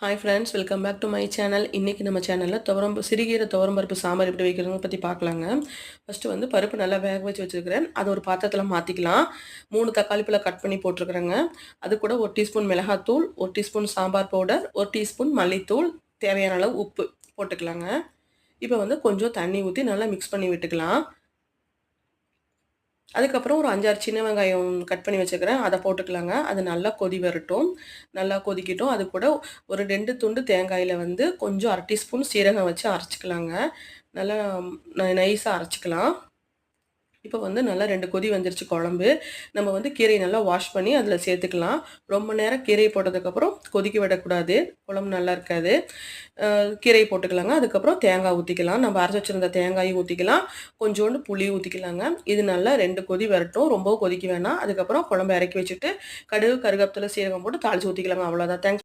Hi friends, welcome back to my channel. இன்றைக்கி நம்ம சேனலில் சிறுகீரை துவரம்பருப்பு சாம்பார் எப்படி வைக்கிறதுன்னு பற்றி பார்க்கலாங்க. ஃபஸ்ட்டு வந்து பருப்பு நல்லா வேக வச்சு வச்சுருக்கிறேன். அதை ஒரு பாத்திரத்தில் மாற்றிக்கலாம். 3 தக்காளி பழம் கட் பண்ணி போட்டிருக்கிறேங்க. அது கூட 1 டீஸ்பூன் மிளகாத்தூள், 1 டீஸ்பூன் சாம்பார் பவுடர், 1 டீஸ்பூன் மல்லித்தூள், தேவையான அளவு உப்பு போட்டுக்கலாங்க. இப்போ வந்து கொஞ்சம் தண்ணி ஊற்றி நல்லா மிக்ஸ் பண்ணி விட்டுக்கலாம். அதுக்கப்புறம் ஒரு 5, 6 சின்ன வெங்காயம் கட் பண்ணி வச்சுக்கிறேன். அதை போட்டுக்கலாங்க. அது நல்லா கொதி வரட்டும். நல்லா கொதிக்கட்டும். அது கூட ஒரு 2 துண்டு தேங்காயில் வந்து கொஞ்சம் 1/2 டீஸ்பூன் சீரகம் வச்சு அரைச்சிக்கலாங்க. நல்லா நைஸாக அரைச்சிக்கலாம். இப்போ வந்து நல்லா 2 கொதி வந்துருச்சு குழம்பு. நம்ம வந்து கீரையை நல்லா வாஷ் பண்ணி அதில் சேர்த்துக்கலாம். ரொம்ப நேரம் கீரையை போட்டதுக்கப்புறம் கொதிக்க விடக்கூடாது. குழம்பு நல்லா இருக்காது. கீரையை போட்டுக்கலாங்க. அதுக்கப்புறம் தேங்காய் ஊற்றிக்கலாம். நம்ம அரைச்சி வச்சுருந்த தேங்காயும் ஊற்றிக்கலாம். கொஞ்சோண்டு புளி ஊற்றிக்கலாங்க. இது நல்லா 2 கொதி வரட்டும். ரொம்பவும் கொதிக்க வேணாம். அதுக்கப்புறம் குழம்பு இறக்கி வச்சுட்டு கடுகு, கருவேப்பிலை, சீரகம் போட்டு தாளித்து ஊற்றிக்கலாங்க. அவ்வளோதான். தேங்க்ஸ்.